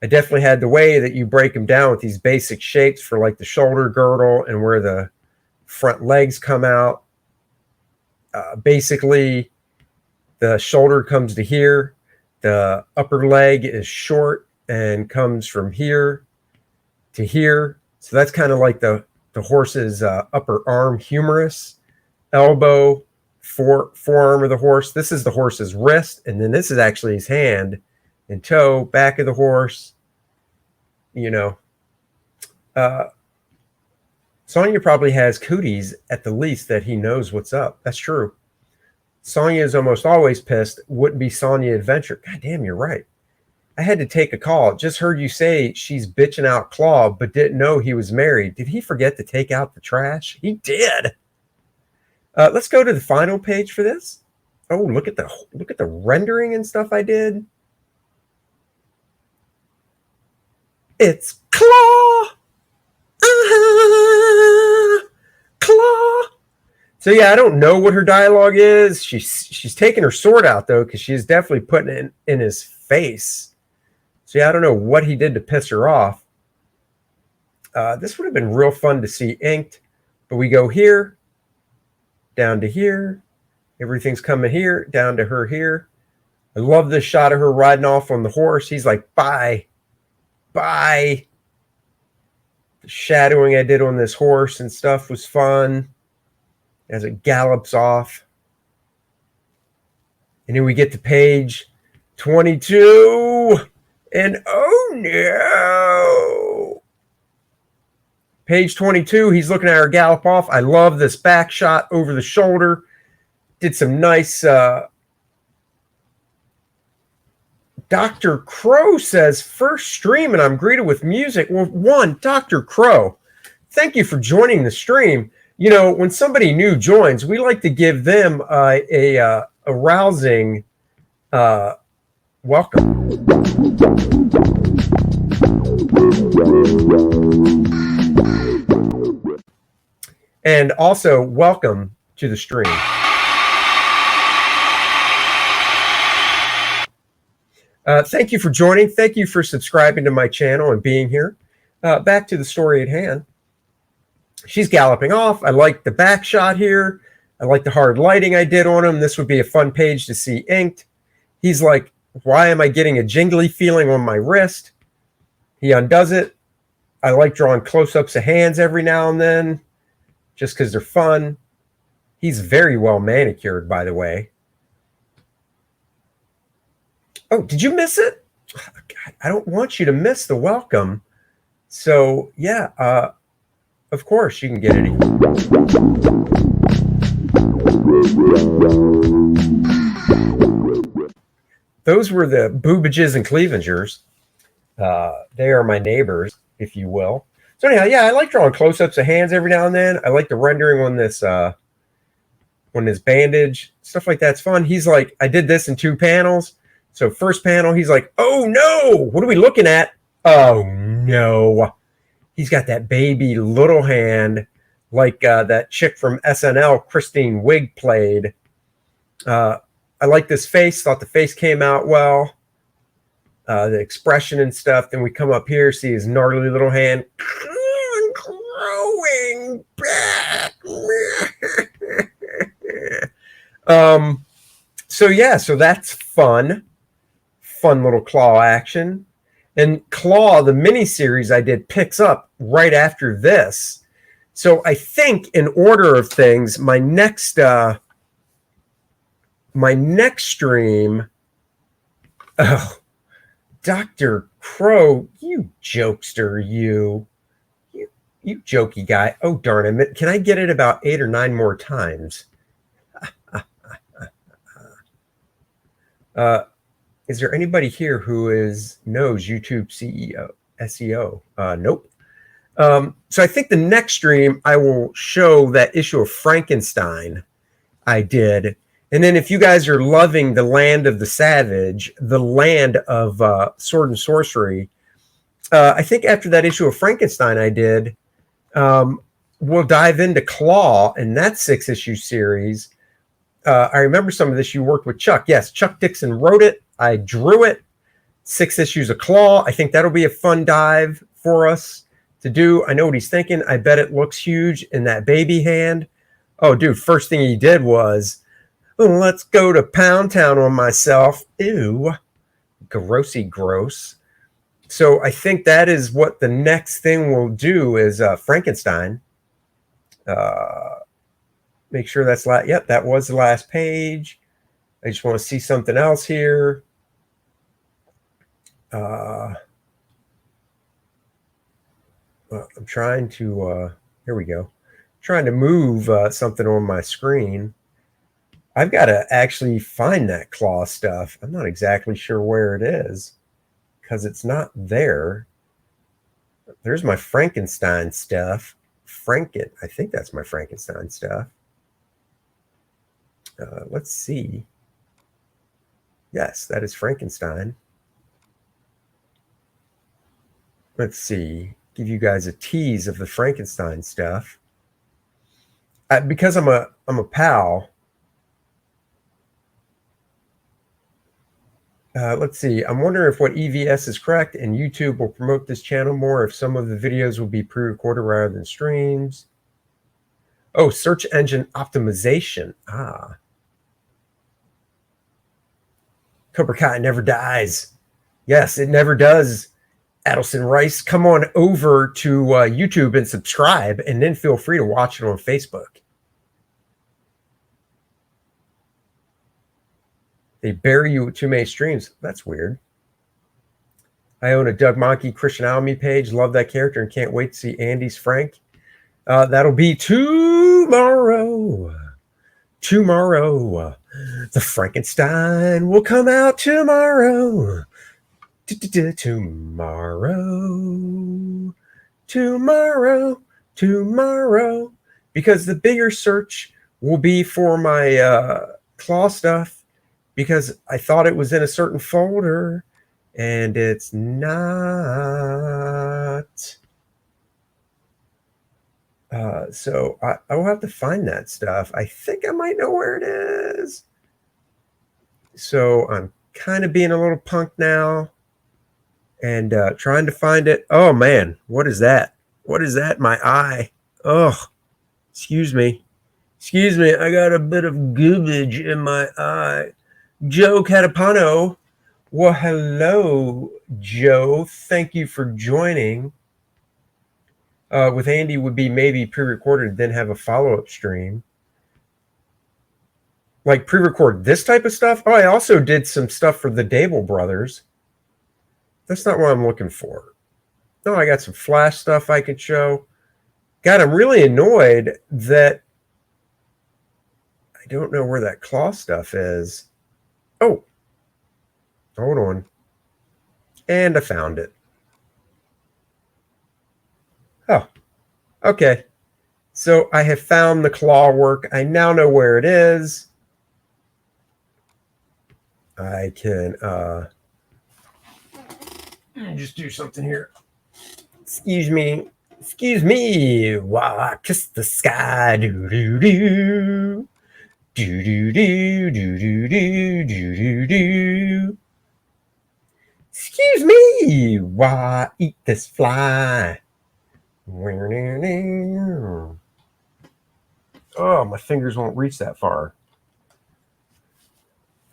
I definitely had the way that you break them down with these basic shapes for like the shoulder girdle and where the front legs come out. Basically, the shoulder comes to here. The upper leg is short and comes from here to here. So that's kind of like the horse's upper arm humerus, elbow, forearm of the horse. This is the horse's wrist, and then this is actually his hand and toe, back of the horse. Sonja probably has cooties at the least that he knows what's up. That's true. Sonja is almost always pissed. Wouldn't be Sonja Adventure. God damn, you're right. I had to take a call. Just heard you say she's bitching out Claw, but didn't know he was married. Did he forget to take out the trash? He did. Let's go to the final page for this. Oh, look at the rendering and stuff I did. It's Claw. Claw. So yeah, I don't know what her dialogue is. She's taking her sword out though, because she's definitely putting it in his face. So yeah, I don't know what he did to piss her off. This would have been real fun to see inked, but we go here, down to here. Everything's coming here, down to her here. I love this shot of her riding off on the horse. He's like, bye, bye. The shadowing I did on this horse and stuff was fun as it gallops off. And then we get to page 22. And oh no. Page 22, he's looking at her gallop off. I love this back shot over the shoulder. Did some nice... Dr. Crow says, first stream and I'm greeted with music. Well, one, Dr. Crow, thank you for joining the stream. You know, when somebody new joins, we like to give them a rousing welcome. And also, welcome to the stream. Thank you for joining. Thank you for subscribing to my channel and being here. Back to the story at hand. She's galloping off. I like the back shot here. I like the hard lighting I did on him. This would be a fun page to see inked. He's like, why am I getting a jingly feeling on my wrist? He undoes it. I like drawing close-ups of hands every now and then, just because they're fun. He's very well manicured, by the way. Oh, did you miss it? God, I don't want you to miss the welcome. So, yeah, of course you can get it. Those were the boobages and cleavagers. They are my neighbors, if you will. So anyhow, yeah, I like drawing close-ups of hands every now and then. I like the rendering on this bandage. Stuff like that's fun. He's like, I did this in 2 panels. So first panel, he's like, oh no, what are we looking at? Oh no. He's got that baby little hand like that chick from SNL, Christine Wiig, played. I like this face, thought the face came out well. The expression and stuff. Then we come up here, see his gnarly little hand. Growing back. So yeah, so that's fun. Fun little Claw action. And Claw, the miniseries I did, picks up right after this. So I think in order of things, my next stream, oh, Dr. Crow, you jokester, you jokey guy. Oh, darn it. Can I get it about 8 or 9 more times? Is there anybody here who knows YouTube SEO? Nope. So I think the next stream I will show that issue of Frankenstein I did. And then if you guys are loving the land of the savage, the land of sword and sorcery, I think after that issue of Frankenstein I did, we'll dive into Claw in that 6-issue series. I remember some of this. You worked with Chuck. Yes, Chuck Dixon wrote it. I drew it. 6 issues of Claw. I think that'll be a fun dive for us to do. I know what he's thinking. I bet it looks huge in that baby hand. Oh, dude, first thing he did was, oh, let's go to Pound Town on myself. Ew. Grossy gross. So I think that is what the next thing we'll do is Frankenstein. Make sure that's yep, that was the last page. I just want to see something else here. Well, I'm trying to, here we go. Trying to move something on my screen. I've got to actually find that Claw stuff. I'm not exactly sure where it is because it's not there. There's my Frankenstein stuff. I think that's my Frankenstein stuff. Let's see. Yes, that is Frankenstein. Let's see. Give you guys a tease of the Frankenstein stuff. Because I'm a pal. Let's see. I'm wondering if what EVS is correct, and YouTube will promote this channel more if some of the videos will be pre-recorded rather than streams. Oh, search engine optimization. Ah. Cobra Kai never dies. Yes, it never does. Adelson Rice, come on over to YouTube and subscribe, and then feel free to watch it on Facebook. They bury you with too many streams. That's weird. I own a Doug Monkey Christian Almy page. Love that character and can't wait to see Andy's Frank. That'll be tomorrow. Tomorrow. The Frankenstein will come out tomorrow. Tomorrow. Tomorrow. Because the bigger search will be for my Claw stuff. Because I thought it was in a certain folder, and it's not. So I will have to find that stuff. I think I might know where it is. So I'm kind of being a little punk now and trying to find it. Oh, man. What is that? What is that? My eye. Oh, excuse me. Excuse me. I got a bit of garbage in my eye. Joe Catapano. Well, hello, Joe. Thank you for joining. With Andy would be maybe pre-recorded, then have a follow-up stream. Like pre-record this type of stuff? Oh, I also did some stuff for the Dable brothers. That's not what I'm looking for. No, I got some Flash stuff I could show. God, I'm really annoyed that I don't know where that Claw stuff is. Oh, hold on. And I found it. Oh, okay. So I have found the Claw work. I now know where it is. I can just do something here. Excuse me. Excuse me. Why kiss the sky? Do do do. Do do do do do do do do. Excuse me. Why eat this fly? Oh, my fingers won't reach that far.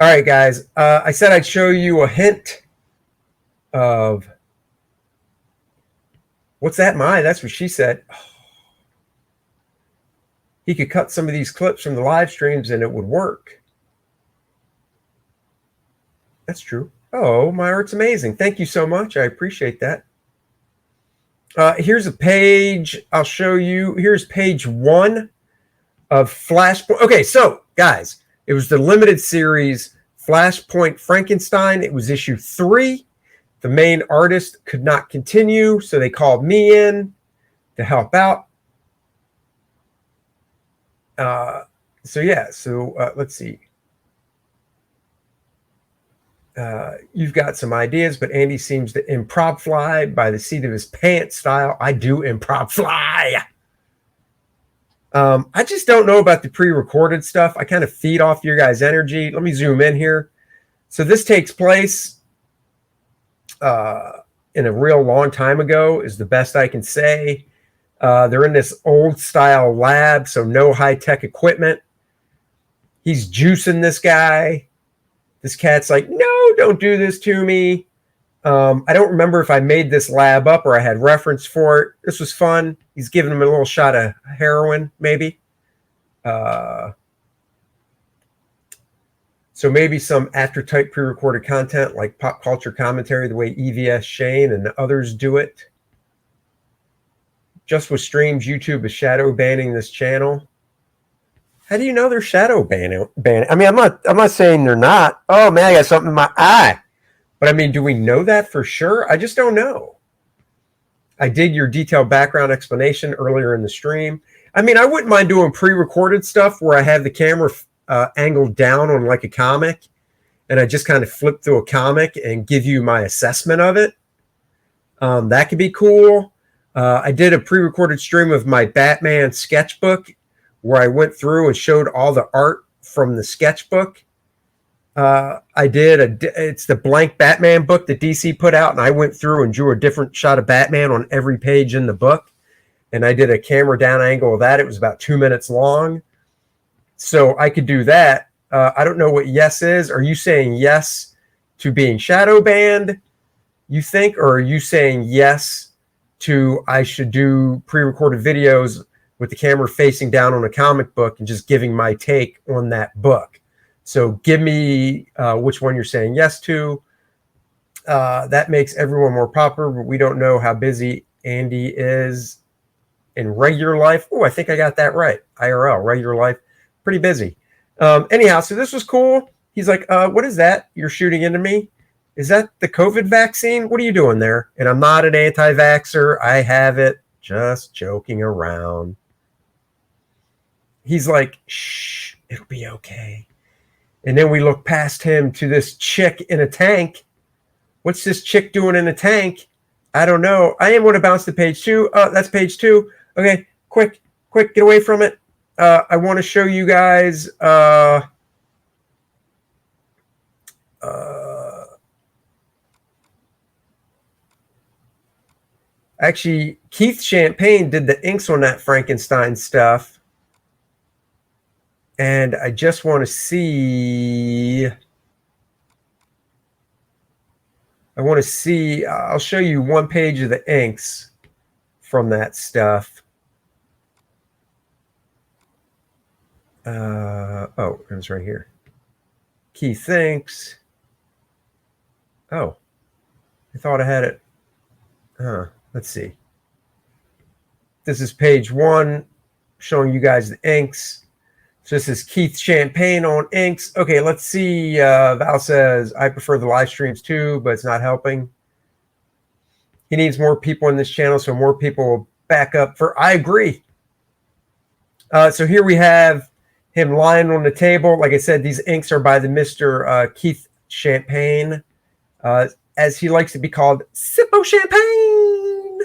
All right, guys. I said I'd show you a hint of what's that? That's what she said. He could cut some of these clips from the live streams and it would work. That's true. Oh, my art's amazing. Thank you so much. I appreciate that. Here's a page I'll show you. Here's page 1 of Flashpoint. Okay, so guys, it was the limited series Flashpoint Frankenstein. It was issue 3. The main artist could not continue, so they called me in to help out. Let's see. You've got some ideas, but Andy seems to improv fly by the seat of his pants style. I do improv fly. I just don't know about the pre-recorded stuff. I kind of feed off your guys' energy. Let me zoom in here. So this takes place in a real long time ago is the best I can say. They're in this old style lab, so no high-tech equipment. He's juicing this guy. This cat's like, no, don't do this to me. I don't remember if I made this lab up or I had reference for it. This was fun. He's giving him a little shot of heroin, maybe. So maybe some after-type pre-recorded content like pop culture commentary, the way EVS Shane and others do it. Just with streams, YouTube is shadow banning this channel. How do you know they're shadow banning? I mean, I'm not saying they're not. Oh man, I got something in my eye. But I mean, do we know that for sure? I just don't know. I did your detailed background explanation earlier in the stream. I mean, I wouldn't mind doing pre-recorded stuff where I have the camera angled down on like a comic, and I just kind of flip through a comic and give you my assessment of it. That could be cool. I did a pre-recorded stream of my Batman sketchbook where I went through and showed all the art from the sketchbook. It's the blank Batman book that DC put out, and I went through and drew a different shot of Batman on every page in the book. And I did a camera down angle of that. It was about 2 minutes long. So I could do that. I don't know what yes is. Are you saying yes to being shadow banned, you think? Or are you saying yes to I should do pre-recorded videos with the camera facing down on a comic book and just giving my take on that book? So give me which one you're saying yes to. That makes everyone more popular, but we don't know how busy Andy is in regular life. Oh, I think I got that right. IRL, regular life, pretty busy. Anyhow, so this was cool. He's like, what is that you're shooting into me? Is that the COVID vaccine? What are you doing there? And I'm not an anti-vaxxer. I have it. Just joking around. He's like, shh, it'll be okay. And then we look past him to this chick in a tank. What's this chick doing in a tank? I don't know. I am going to bounce to page 2. Oh, that's page 2. Okay, quick, get away from it. I want to show you guys actually, Keith Champagne did the inks on that Frankenstein stuff. And I just want to see... I'll show you one page of the inks from that stuff. Oh, it was right here. Keith thinks. Oh, I thought I had it. Let's see. This is page 1 showing you guys the inks. So this is Keith Champagne on inks. Okay, let's see. Val says, I prefer the live streams too, but it's not helping. He needs more people in this channel, so more people will back up for. I agree. So here we have him lying on the table. Like I said, these inks are by the Mr. Keith Champagne, as he likes to be called, Sippo Champagne.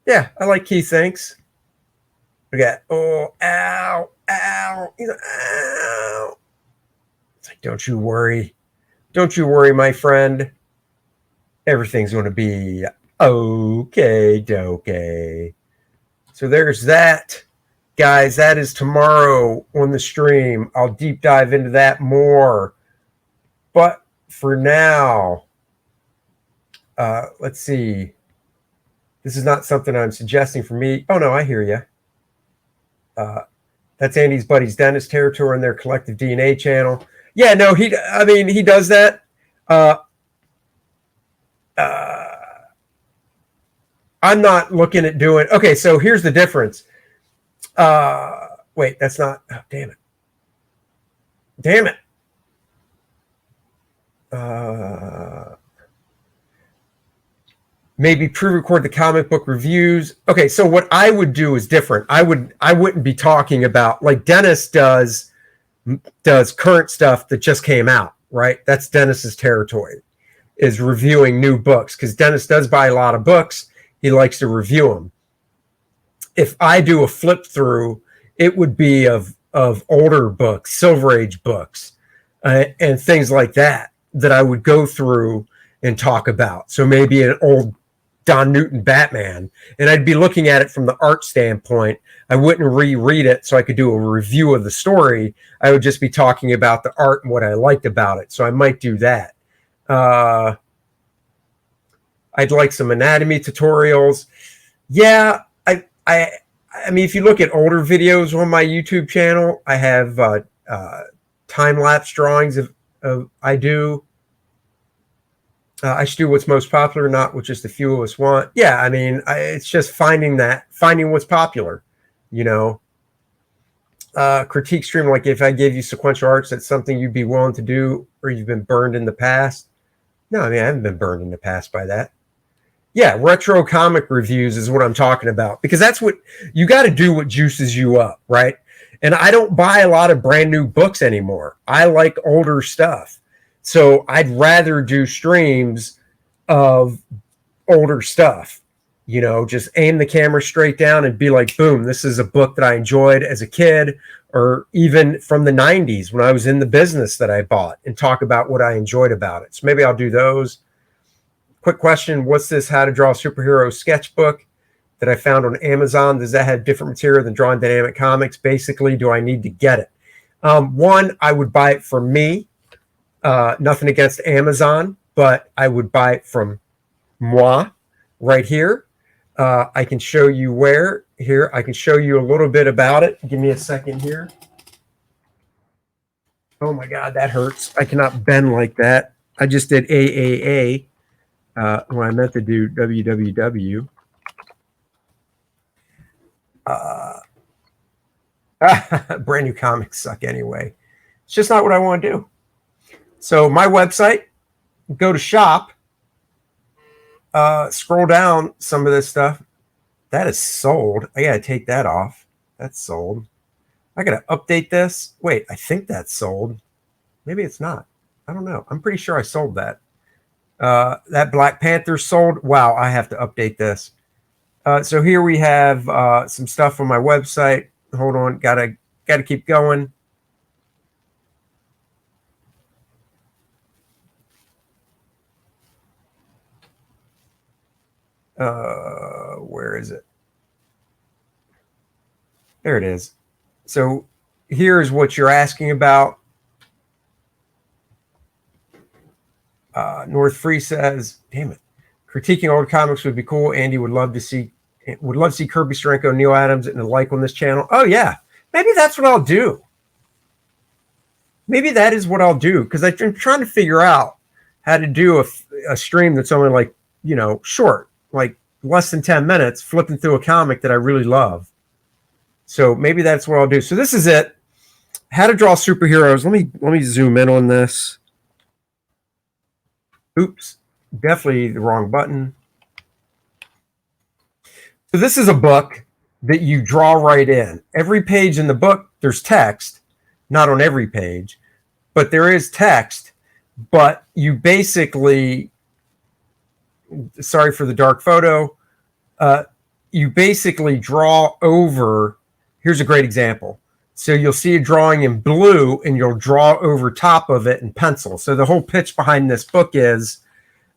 Yeah, I like Keith's inks. Look at, oh, ow. He's like, ow. It's like, don't you worry. Don't you worry, my friend. Everything's going to be okay. So there's that. Guys, that is tomorrow on the stream. I'll deep dive into that more. But for now, let's see. This is not something I'm suggesting for me. Oh, no, I hear you. That's Andy's buddies Dennis territory in their collective DNA channel. Yeah, no, he does that. I'm not looking at doing. Okay, so here's the difference. Wait, that's not. Oh, damn it. Maybe pre-record the comic book reviews. Okay, so what I would do is different. I wouldn't be talking about, like Dennis does current stuff that just came out, right? That's Dennis's territory, is reviewing new books, because Dennis does buy a lot of books. He likes to review them. If I do a flip through, it would be of older books, Silver Age books, and things like that I would go through and talk about. So maybe an old Don Newton Batman, and I'd be looking at it from the art standpoint. I wouldn't reread it so I could do a review of the story. I would just be talking about the art and what I liked about it. So I might do that. I'd like some anatomy tutorials. Yeah, I mean, if you look at older videos on my YouTube channel, I have time-lapse drawings of I do. I should do what's most popular, not what just a few of us want. Yeah, I mean, it's just finding what's popular, you know. Critique stream, like if I gave you sequential arts, that's something you'd be willing to do, or you've been burned in the past. No, I mean, I haven't been burned in the past by that. Yeah, retro comic reviews is what I'm talking about, because that's what you got to do, what juices you up, right? And I don't buy a lot of brand new books anymore. I like older stuff. So I'd rather do streams of older stuff. You know, just aim the camera straight down and be like, boom, this is a book that I enjoyed as a kid, or even from the 90s when I was in the business that I bought, and talk about what I enjoyed about it. So maybe I'll do those. Quick question: what's this How to Draw Superhero sketchbook that I found on Amazon? Does that have different material than Drawing Dynamic Comics? Basically, do I need to get it? One, I would buy it from me. Nothing against Amazon, but I would buy it from moi right here. I can show you where. Here, I can show you a little bit about it. Give me a second here. Oh my God, that hurts. I cannot bend like that. I just did AAA when I meant to do WWW. Brand new comics suck anyway. It's just not what I want to do. So my website, go to shop, scroll down some of this stuff. That is sold. I got to take that off. That's sold. I got to update this. Wait, I think that's sold. Maybe it's not. I don't know. I'm pretty sure I sold that. That Black Panther sold. Wow, I have to update this. So here we have some stuff on my website. Hold on. Gotta keep going. Where is it? There it is. So here's what you're asking about. North Free says, damn it, critiquing old comics would be cool. Andy would love to see Kirby Steranko, Neil Adams, and the like on this channel. Oh yeah, maybe that's what I'll do. Maybe that is what I'll do, because I'm trying to figure out how to do a stream that's only like, you know, short, like less than 10 minutes, flipping through a comic that I really love. So maybe that's what I'll do. So this is it. How to draw superheroes. Let me zoom in on this. Oops, definitely the wrong button. So this is a book that you draw right in. Every page in the book, there's text, not on every page, but there is text. But you basically, sorry for the dark photo, you basically draw over. Here's a great example. So you'll see a drawing in blue and you'll draw over top of it in pencil. So the whole pitch behind this book is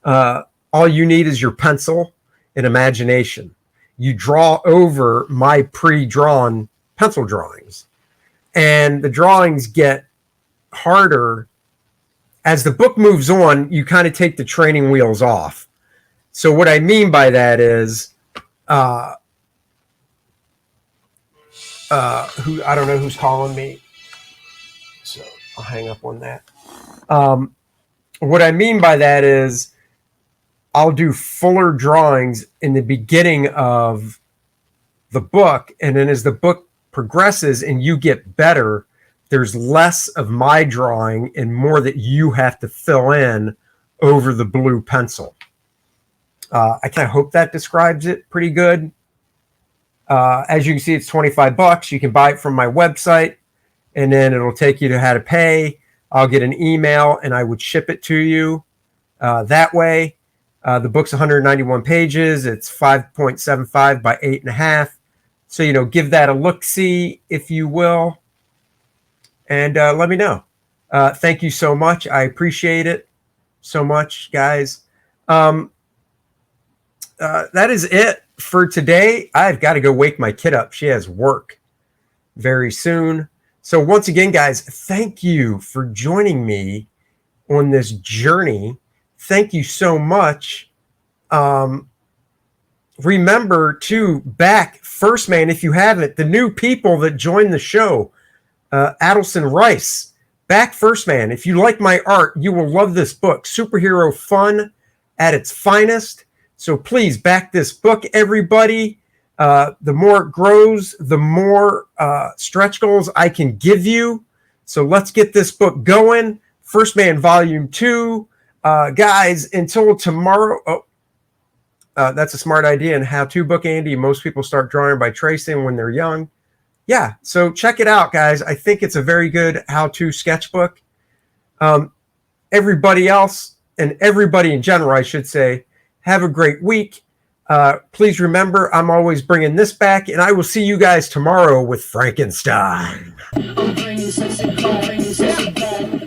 all you need is your pencil and imagination. You draw over my pre-drawn pencil drawings, and the drawings get harder as the book moves on. You kind of take the training wheels off. So what I mean by that is who, I don't know who's calling me, so I'll hang up on that. What I mean by that is I'll do fuller drawings in the beginning of the book, and then as the book progresses and you get better, there's less of my drawing and more that you have to fill in over the blue pencil. I kind of hope that describes it pretty good. As you can see, it's $25. You can buy it from my website, and then it'll take you to how to pay. I'll get an email and I would ship it to you that way. The book's 191 pages. It's 5.75 by 8.5. So, you know, give that a look-see, if you will, and let me know. Thank you so much. I appreciate it so much, guys. That is it for today. I've got to go wake my kid up. She has work very soon. So once again, guys, thank you for joining me on this journey. Thank you so much. Remember to back First Man if you haven't. The new people that joined the show, Adelson Rice, back First Man. If you like my art, you will love this book. Superhero fun at its finest. So please back this book, everybody. The more it grows, the more stretch goals I can give you. So let's get this book going. First Man Volume 2. Guys, until tomorrow. That's a smart idea. And how to book, Andy. Most people start drawing by tracing when they're young. Yeah, so check it out, guys. I think it's a very good how-to sketchbook. Everybody else, and everybody in general, I should say, have a great week. Please remember, I'm always bringing this back, and I will see you guys tomorrow with Frankenstein. I'm bringing sexy back, bringing sexy back.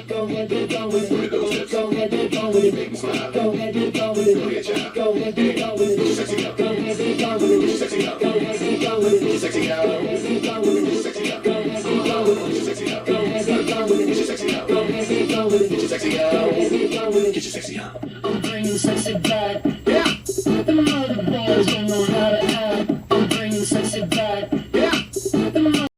Go ahead, go with it. Go ahead, go with it. Go ahead, go with it. Go ahead, go with it. Go ahead, go with it. Sexy out. Go ahead, go with it. Sexy out. Go ahead, go with it. Sexy out. Go ahead, go with it. Sexy out. Go ahead, go with it. Sexy out. Go ahead, go with it. Sexy out. Go ahead, go with it. Sexy out. Go ahead, go with it. Get your sexy out. I'm bringing sexy back.